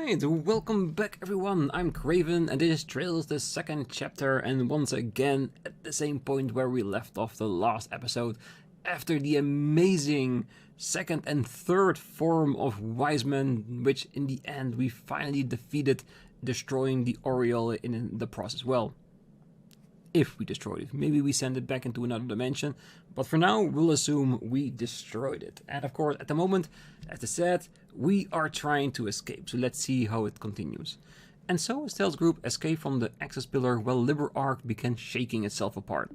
Alright, welcome back everyone, I'm Craven and this trails the second chapter, and once again at the same point where we left off the last episode, after the amazing second and third form of Wiseman, which in the end we finally defeated, destroying the Aureole in the process. Well, if we destroyed it. Maybe we send it back into another dimension, but for now we'll assume we destroyed it. And of course, at the moment, as I said, we are trying to escape, so let's see how it continues. And so Estelle's group escaped from the access pillar while Liberl Arc began shaking itself apart.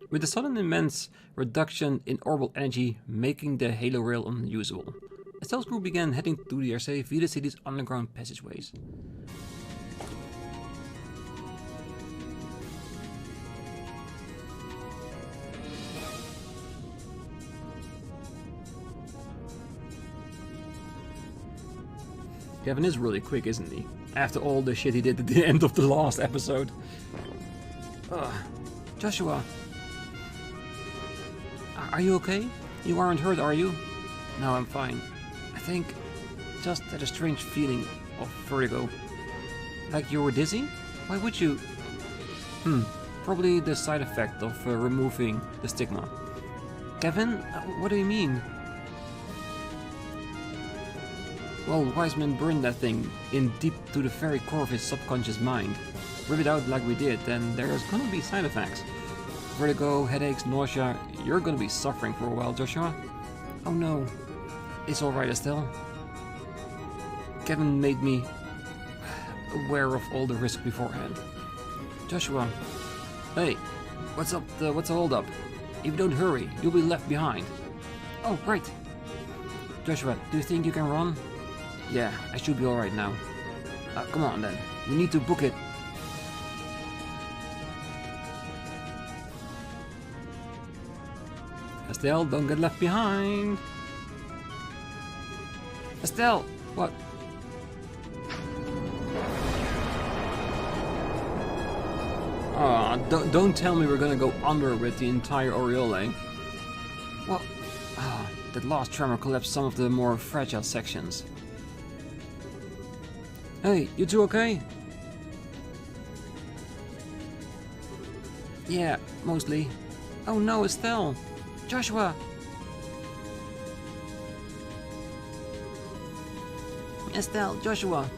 With the sudden immense reduction in orbital energy making the halo rail unusable, Estelle's group began heading to the RC via the city's underground passageways. Kevin is really quick, isn't he? After all the shit he did at the end of the last episode. Joshua. Are you okay? You aren't hurt, are you? No, I'm fine. I think just had a strange feeling of vertigo. Like you were dizzy? Why would you? Probably the side effect of removing the stigma. Kevin? What do you mean? Well, Wiseman burned that thing in deep to the very core of his subconscious mind. Rip it out like we did, then there's gonna be side effects. Vertigo, headaches, nausea. You're gonna be suffering for a while, Joshua. Oh no. It's alright, Estelle. Kevin made me aware of all the risk beforehand. Joshua. Hey, what's up? What's the hold up? If you don't hurry, you'll be left behind. Oh, right. Joshua, do you think you can run? Yeah, I should be alright now. Come on then, we need to book it. Estelle, don't get left behind. Estelle, what? Don't tell me we're gonna go under with the entire Aureole. Well, that last tremor collapsed some of the more fragile sections. Hey, you two okay? Yeah, mostly. Oh no, Estelle! Joshua! Estelle, Joshua!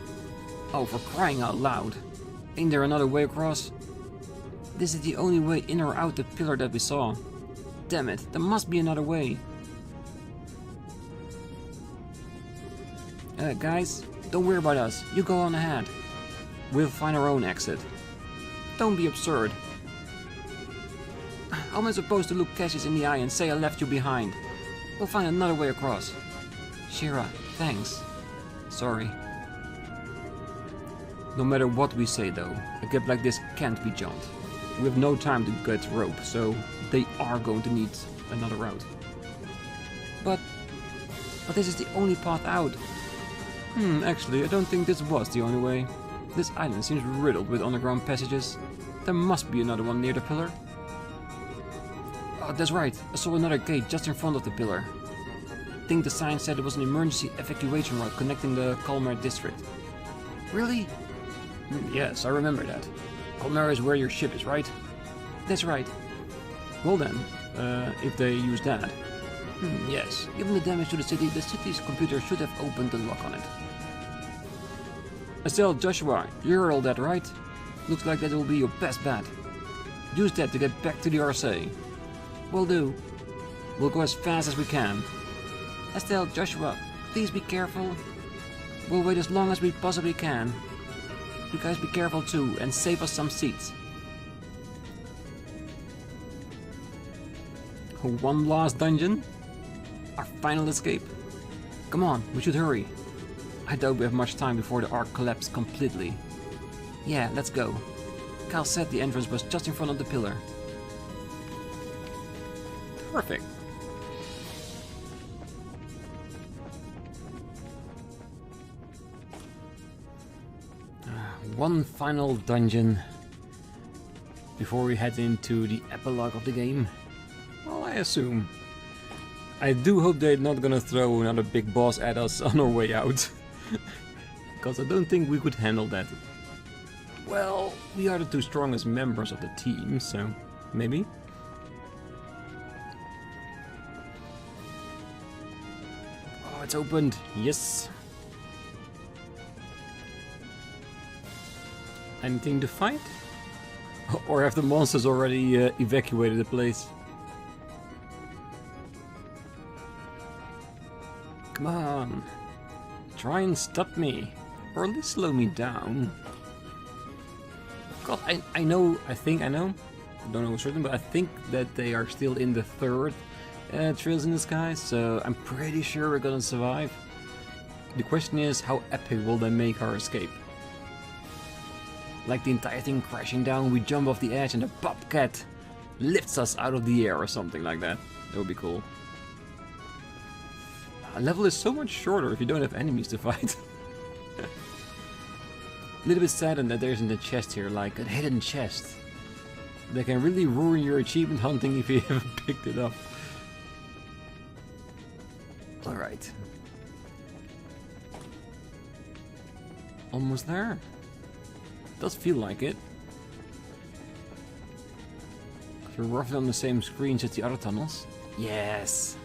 Oh, for crying out loud. Ain't there another way across? This is the only way in or out the pillar that we saw. Damn it, there must be another way. Guys, don't worry about us. You go on ahead. We'll find our own exit. Don't be absurd. How am I supposed to look Cassius in the eye and say I left you behind? We'll find another way across. Shira, thanks. Sorry. No matter what we say though, a gap like this can't be jumped. We have no time to get rope, so they are going to need another route. But this is the only path out. Actually, I don't think this was the only way. This island seems riddled with underground passages. There must be another one near the pillar. Oh, that's right. I saw another gate just in front of the pillar. I think the sign said it was an emergency evacuation route connecting the Kalmar district. Really? Yes, I remember that. Kalmar is where your ship is, right? That's right. Well then, if they use that. Yes, given the damage to the city's computer should have opened the lock on it. Estelle, Joshua, you heard all that, right? Looks like that will be your best bet. Use that to get back to the RC. Will do. We'll go as fast as we can. Estelle, Joshua, please be careful. We'll wait as long as we possibly can. You guys be careful too, and save us some seats. One last dungeon? Our final escape. Come on, we should hurry. I doubt we have much time before the arc collapses completely. Yeah, let's go. Kyle said the entrance was just in front of the pillar. Perfect. One final dungeon before we head into the epilogue of the game. Well, I assume. I do hope they're not gonna throw another big boss at us on our way out. because I don't think we could handle that. Well, we are the two strongest members of the team, so maybe. Oh, it's opened. Yes. Anything to fight? Or have the monsters already evacuated the place? Come on. Try and stop me. Or at least slow me down. God, I know, I think I know. I don't know for certain, but I think that they are still in the third Trails in the Sky, so I'm pretty sure we're gonna survive. The question is, how epic will they make our escape? Like the entire thing crashing down, we jump off the edge and the bobcat lifts us out of the air or something like that. That would be cool. A level is so much shorter if you don't have enemies to fight. A little bit saddened that there isn't a chest here, like a hidden chest. They can really ruin your achievement hunting if you haven't picked it up. Alright. Almost there. Does feel like it. We're roughly on the same screens as the other tunnels. Yes!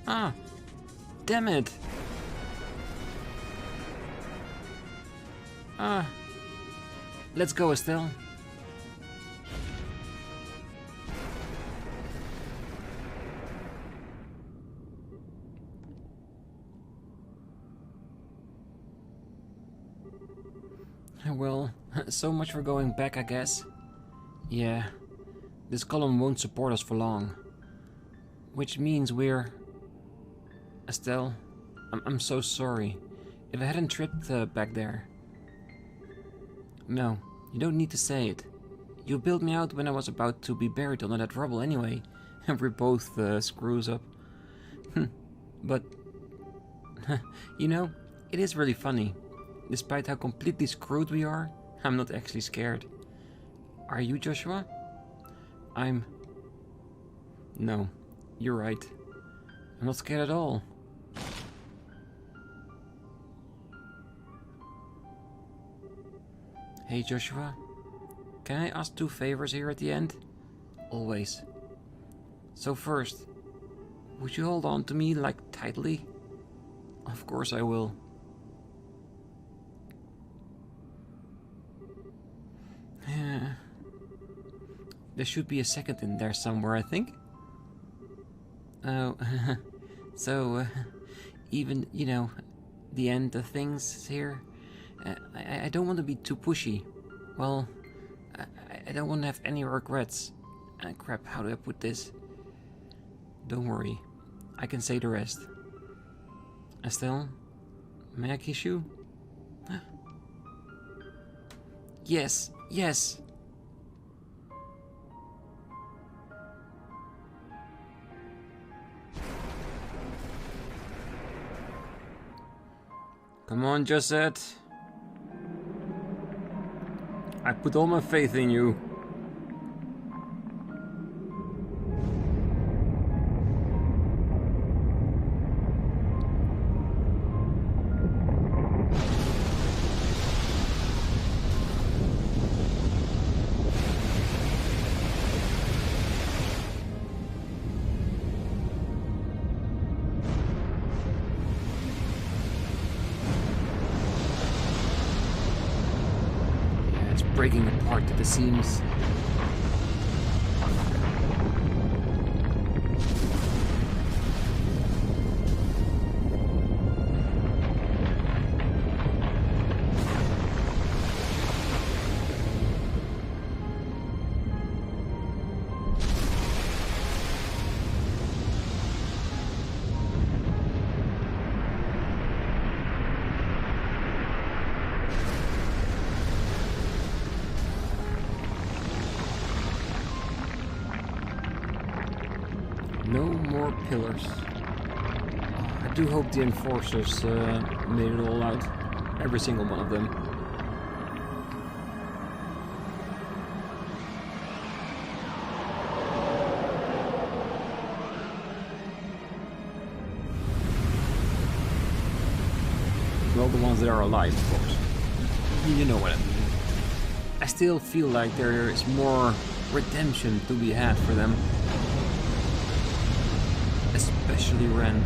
Ah! Damn it! Let's go, Estelle. Well, so much for going back, I guess. Yeah, this column won't support us for long. Which means we're... Estelle, I'm so sorry. If I hadn't tripped back there... No, you don't need to say it. You bailed me out when I was about to be buried under that rubble anyway. And we're both screws up. But, you know, it is really funny. Despite how completely screwed we are, I'm not actually scared. Are you, Joshua? No, you're right. I'm not scared at all. Hey Joshua, can I ask 2 favors here at the end? Always. So first, would you hold on to me, like, tightly? Of course I will. There should be a second in there somewhere, I think. Oh, so, even, you know, the end of things here. I don't want to be too pushy. Well, I don't want to have any regrets. Crap, how do I put this? Don't worry, I can say the rest. Estelle, may I kiss you? Yes, yes! Come on, Josette. I put all my faith in you. Breaking apart at the seams. No more pillars. Oh, I do hope the enforcers made it all out. Every single one of them. Well, the ones that are alive, of course. You know what I mean. I still feel like there is more redemption to be had for them. Especially Ren.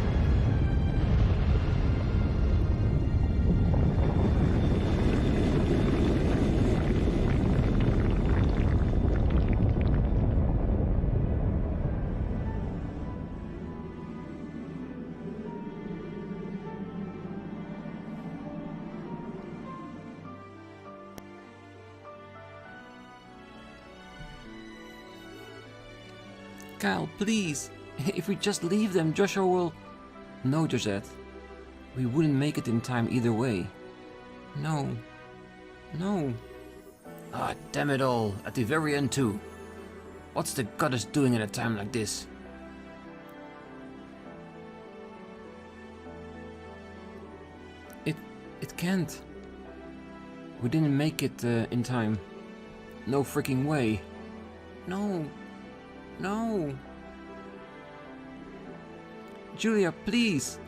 Kyle, please. If we just leave them, Joshua will... No, Josette. We wouldn't make it in time either way. No. No. Ah, damn it all. At the very end too. What's the goddess doing at a time like this? It can't. We didn't make it in time. No freaking way. No. No. Julia, please.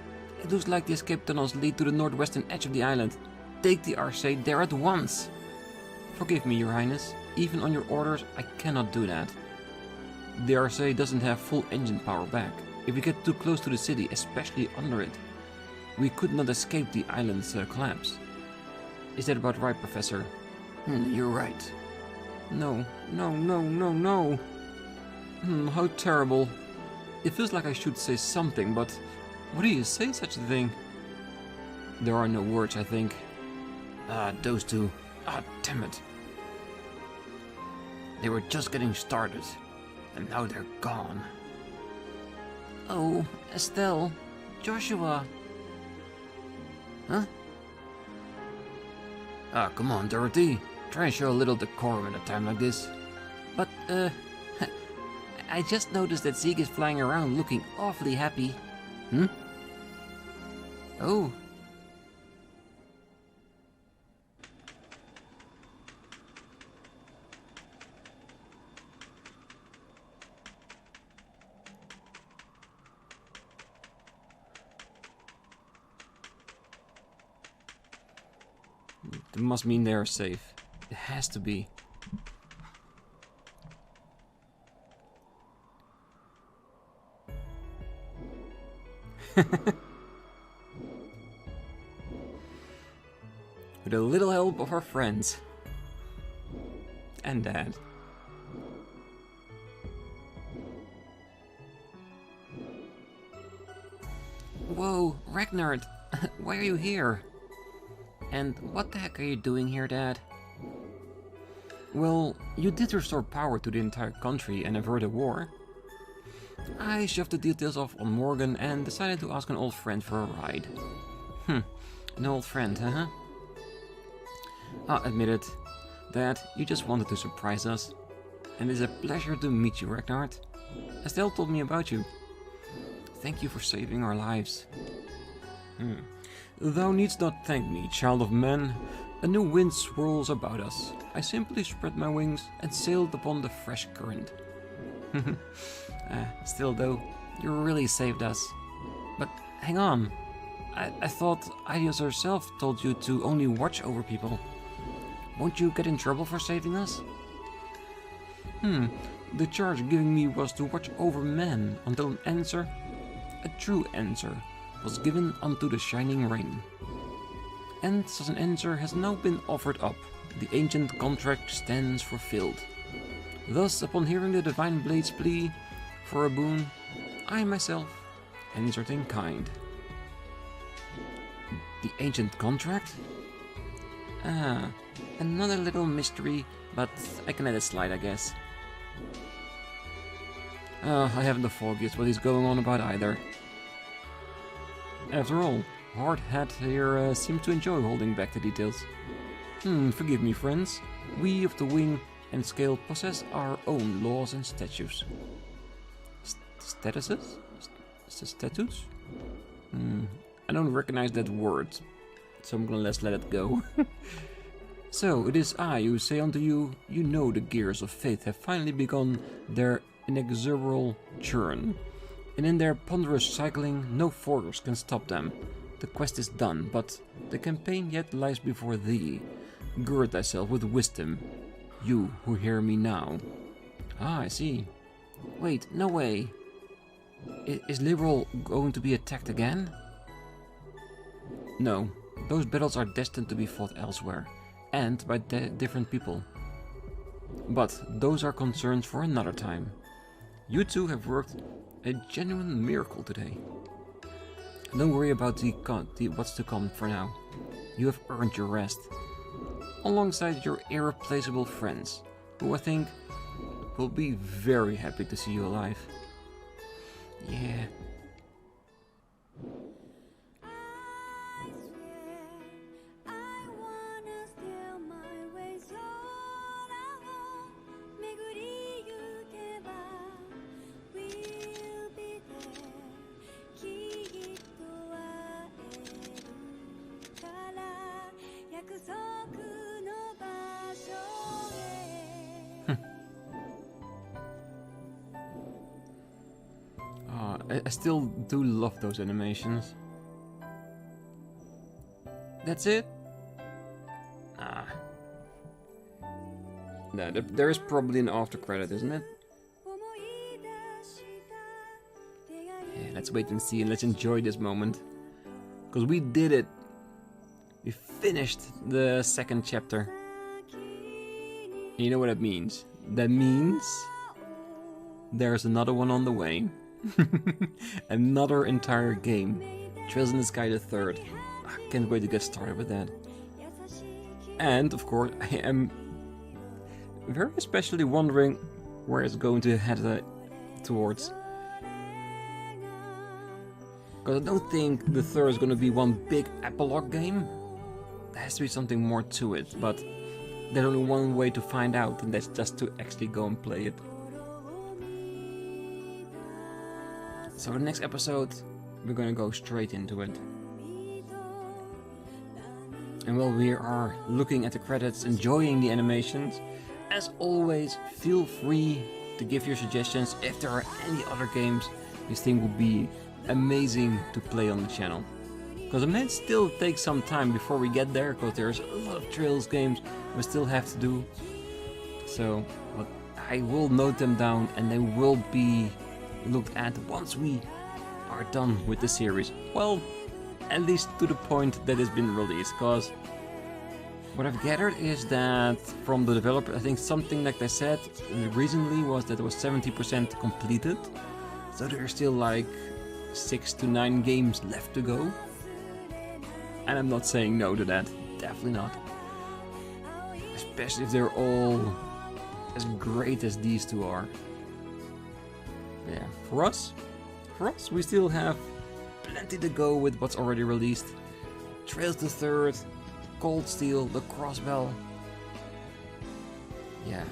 It looks like the escape tunnels lead to the northwestern edge of the island. Take the RC there at once. Forgive me, Your Highness. Even on your orders, I cannot do that. The RC doesn't have full engine power back. If we get too close to the city, especially under it, we could not escape the island's collapse. Is that about right, Professor? You're right. No, no, no, no, no. How terrible. It feels like I should say something, but what do you say such a thing? There are no words, I think. Ah, those two. Ah, damn it. They were just getting started, and now they're gone. Oh, Estelle. Joshua. Huh? Ah, come on, Dorothy. Try and show a little decorum at a time like this. But, I just noticed that Zeke is flying around looking awfully happy. Oh. It must mean they're safe. It has to be. With a little help of our friends. And Dad. Whoa, Ragnar! Why are you here? And what the heck are you doing here, Dad? Well, you did restore power to the entire country and avert a war. I shoved the details off on Morgan and decided to ask an old friend for a ride. An old friend, huh? I'll admit it. Dad, you just wanted to surprise us. And it's a pleasure to meet you, Ragnar. Estelle told me about you. Thank you for saving our lives. Thou needst not thank me, child of man. A new wind swirls about us. I simply spread my wings and sailed upon the fresh current. Still though, you really saved us. But hang on. I thought Idios herself told you to only watch over people. Won't you get in trouble for saving us? The charge given me was to watch over men until an answer, a true answer, was given unto the shining rain. And such an answer has now been offered up. The ancient contract stands fulfilled. Thus, upon hearing the Divine Blade's plea for a boon, I myself answered in kind. The ancient contract? Ah, another little mystery, but I can let it slide, I guess. I haven't the foggiest what he's going on about either. After all, Hardhat here seems to enjoy holding back the details. Forgive me, friends. We of the Wing and Scale possess our own laws and statutes. Statuses? Statutes? I don't recognize that word, so I'm gonna let it go. So, it is I who say unto you, you know the gears of fate have finally begun their inexorable churn. And in their ponderous cycling, no force can stop them. The quest is done, but the campaign yet lies before thee. Gird thyself with wisdom, you who hear me now. Ah, I see. Wait, no way. Is Liberl going to be attacked again? No, those battles are destined to be fought elsewhere, and by different people. But those are concerns for another time. You two have worked a genuine miracle today. Don't worry about the what's to come for now. You have earned your rest, alongside your irreplaceable friends, who I think will be very happy to see you alive. Yeah. I still do love those animations. That's it? Ah. No, there is probably an after credit, isn't it? Yeah, let's wait and see and let's enjoy this moment. Because we did it. We finished the second chapter. And you know what that means? That means there's another one on the way. Another entire game. Trails in the Sky the Third. I can't wait to get started with that. And of course I am very especially wondering where it's going to head towards. Because I don't think the third is going to be one big epilogue game. There has to be something more to it, but there's only one way to find out, and that's just to actually go and play it. So the next episode, we're gonna go straight into it. And while we are looking at the credits, enjoying the animations, as always, feel free to give your suggestions if there are any other games you think would be amazing to play on the channel. Because it may still take some time before we get there, because there's a lot of Trails games we still have to do. So, but I will note them down and they will be looked at once we are done with the series. Well, at least to the point that it's been released, because what I've gathered is that from the developer, I think something like they said recently was that it was 70% completed, so there's still like 6 to 9 games left to go. And I'm not saying no to that, definitely not. Especially if they're all as great as these two are. Yeah, for us, we still have plenty to go with what's already released. Trails the Third, Cold Steel, the Crossbell. Yeah.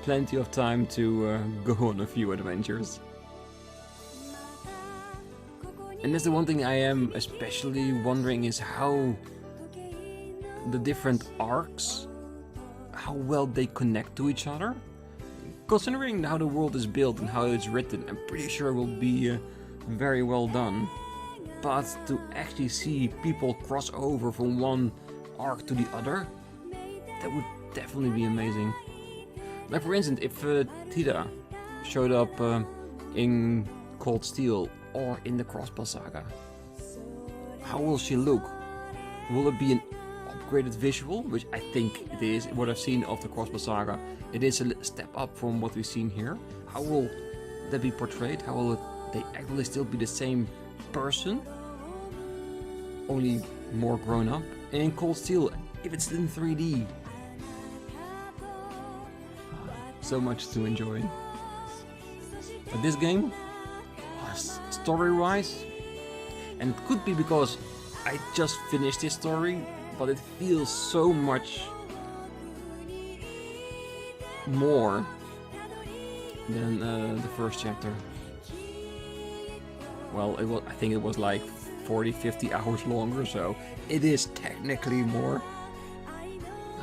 Plenty of time to go on a few adventures. And that's the one thing I am especially wondering is how the different arcs, how well they connect to each other. Considering how the world is built and how it's written, I'm pretty sure it will be very well done. But to actually see people cross over from one arc to the other, that would definitely be amazing. Like for instance, if Tida showed up in Cold Steel or in the Crossbell Saga, how will she look? Will it be an upgraded visual, which I think it is, what I've seen of the Crossbell Saga? It is a step up from what we've seen here. How will that be portrayed? How will they actually still be the same person, only more grown up? And in Cold Steel, if it's in 3D, so much to enjoy. But this game, story-wise, and it could be because I just finished this story, but it feels so much more than the first chapter. well, I think it was like 40-50 hours longer, so it is technically more.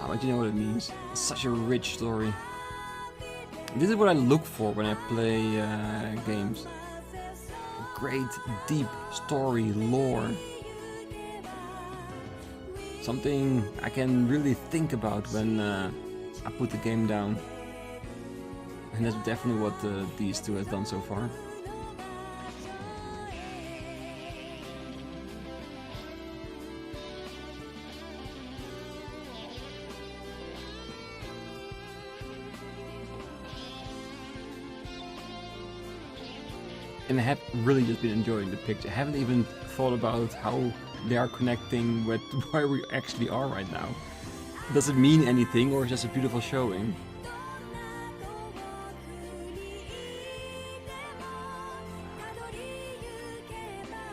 Oh, but you know what it means. It's such a rich story. This is what I look for when I play games. Great, deep story, lore. Something I can really think about when I put the game down. And that's definitely what these two have done so far. And I have really just been enjoying the picture. I haven't even thought about how they are connecting with where we actually are right now. Does it mean anything, or is it just a beautiful showing?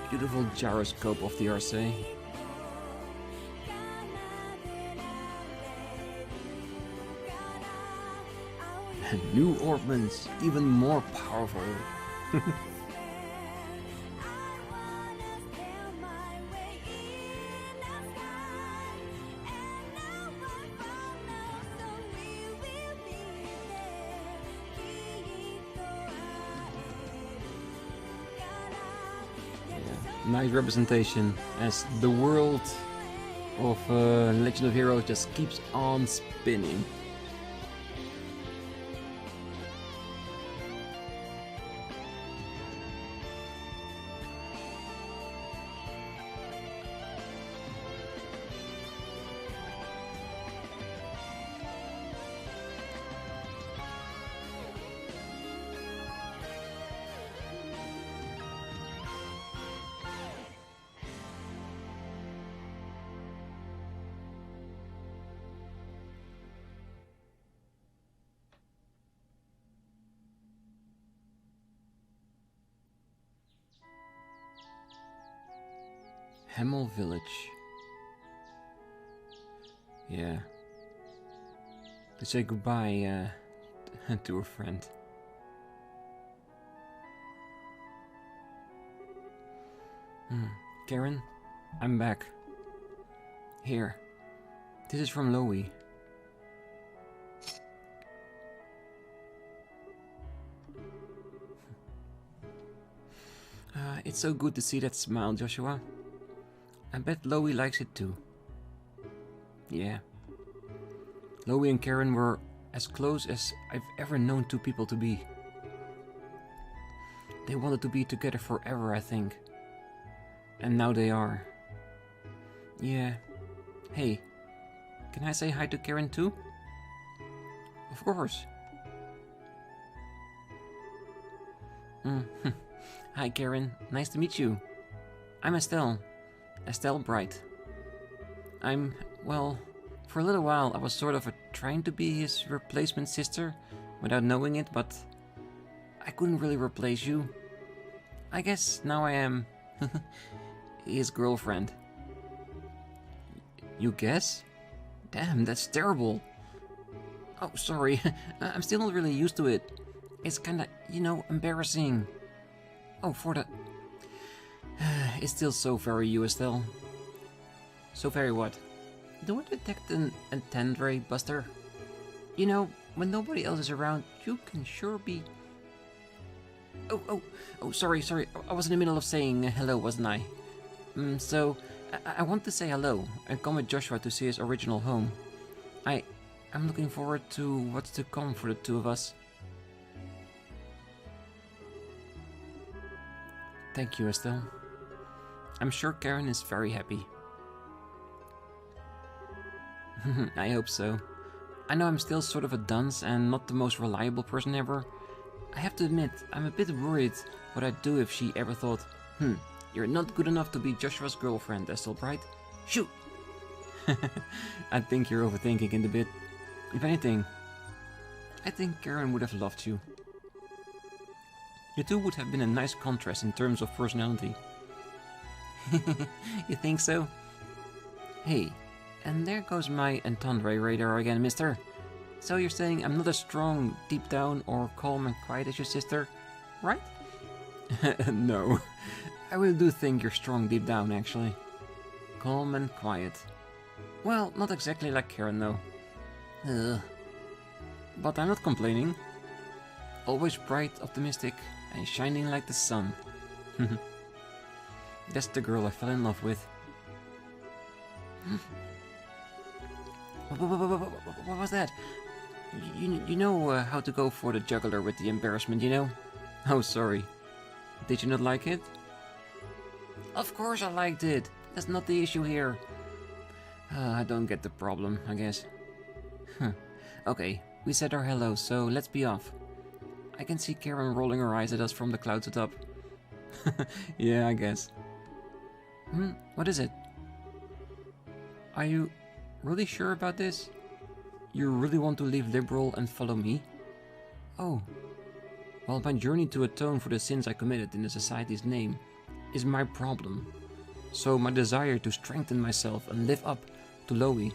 Beautiful gyroscope of the RC. And new ornaments, even more powerful. Nice representation as the world of Legend of Heroes just keeps on spinning. Hemel Village. Yeah. To say goodbye to a friend. Karen, I'm back. Here. This is from Loie. It's so good to see that smile, Joshua. I bet Loie likes it too. Yeah. Loie and Karen were as close as I've ever known two people to be. They wanted to be together forever, I think. And now they are. Yeah. Hey, can I say hi to Karen too? Of course. Hi Karen, nice to meet you. I'm Estelle. Estelle Bright. Well, for a little while I was sort of trying to be his replacement sister without knowing it, but I couldn't really replace you. I guess now I am his girlfriend. You guess? Damn, that's terrible. Oh, sorry. I'm still not really used to it. It's kinda, embarrassing. Oh, for the... It's still so very you, Estelle. So very what? Do I detect an entendre, Buster? When nobody else is around, you can sure be... Oh, sorry. I was in the middle of saying hello, wasn't I? So, I want to say hello and come with Joshua to see his original home. I'm looking forward to what's to come for the two of us. Thank you, Estelle. I'm sure Karen is very happy. I hope so. I know I'm still sort of a dunce and not the most reliable person ever. I have to admit, I'm a bit worried what I'd do if she ever thought, you're not good enough to be Joshua's girlfriend, Estelle Bright. Shoot! I think you're overthinking it a bit. If anything, I think Karen would have loved you. You two would have been a nice contrast in terms of personality. You think so? Hey, and there goes my entendre radar again, mister. So you're saying I'm not as strong deep down or calm and quiet as your sister, right? No, I really do think you're strong deep down, actually. Calm and quiet. Well, not exactly like Karen, though. But I'm not complaining. Always bright, optimistic, and shining like the sun. That's the girl I fell in love with. What was that? You know how to go for the juggler with the embarrassment, you know? Oh, sorry. Did you not like it? Of course I liked it. That's not the issue here. I don't get the problem, I guess. Okay, we said our hellos, so let's be off. I can see Karen rolling her eyes at us from the clouds atop. Yeah, I guess. What is it? Are you really sure about this? You really want to leave Liberl and follow me? Oh. Well, my journey to atone for the sins I committed in the society's name is my problem. So my desire to strengthen myself and live up to Loie.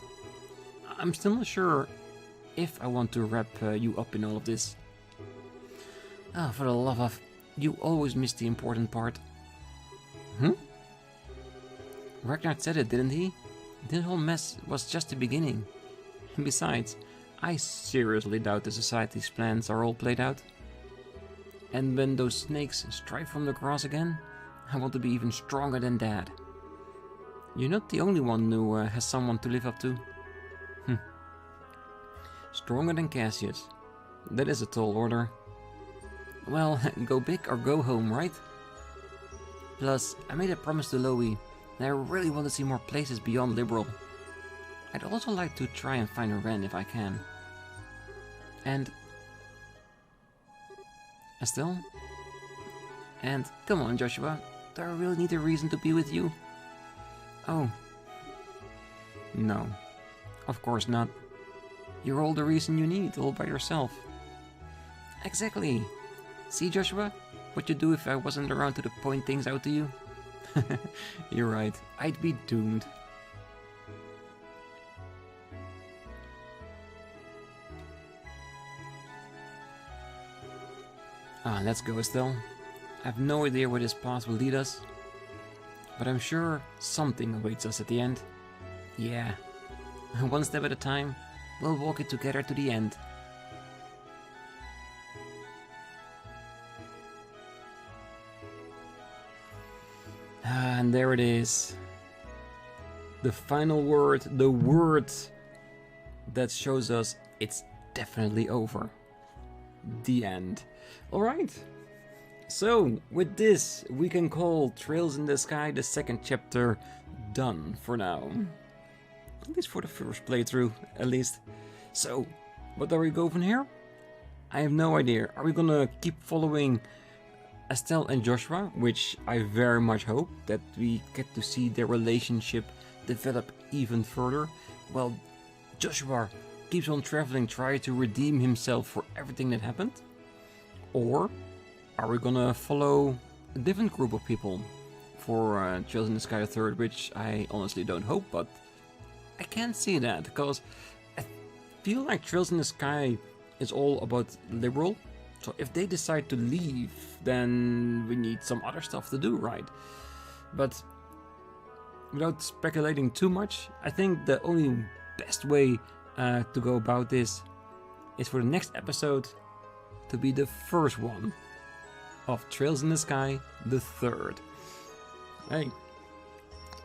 I'm still not sure if I want to wrap you up in all of this. Ah, for the love of... You always miss the important part. Ragnar said it, didn't he? This whole mess was just the beginning. And besides, I seriously doubt the society's plans are all played out. And when those snakes strike from the grass again, I want to be even stronger than Dad. You're not the only one who has someone to live up to. Stronger than Cassius. That is a tall order. Well, go big or go home, right? Plus, I made a promise to Loie, and I really want to see more places beyond Liberl. I'd also like to try and find a Ren if I can. And... Estelle? And come on, Joshua, do I really need a reason to be with you? Oh. No. Of course not. You're all the reason you need, all by yourself. Exactly. See, Joshua? What you'd do if I wasn't around to point things out to you? You're right. I'd be doomed. Let's go, Estelle. I have no idea where this path will lead us, but I'm sure something awaits us at the end. Yeah. One step at a time, we'll walk it together to the end. And there it is. The final word, the word that shows us it's definitely over. The end. Alright. So, with this, we can call Trails in the Sky, the second chapter, done for now. At least for the first playthrough, at least. So, what do we go from here? I have no idea. Are we gonna keep following Estelle and Joshua, which I very much hope that we get to see their relationship develop even further? Well, Joshua keeps on traveling, trying to redeem himself for everything that happened. Or are we gonna follow a different group of people for Trails in the Sky 3rd, which I honestly don't hope, but I can't see that, because I feel like Trails in the Sky is all about Liberl. So if they decide to leave, then we need some other stuff to do, right? But without speculating too much, I think the only best way to go about this is for the next episode to be the first one of Trails in the Sky, the 3rd. Hey,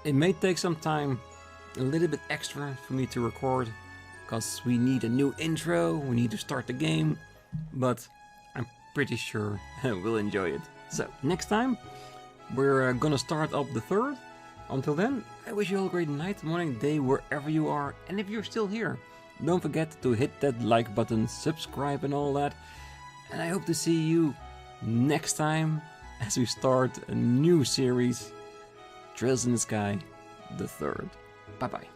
it may take some time, a little bit extra for me to record, because we need a new intro, we need to start the game, but I'm pretty sure we'll enjoy it. So, next time, we're gonna start up the 3rd. Until then, I wish you all a great night, morning, day, wherever you are, and if you're still here, don't forget to hit that like button, subscribe and all that, and I hope to see you next time as we start a new series, Trails in the Sky, the 3rd. Bye bye.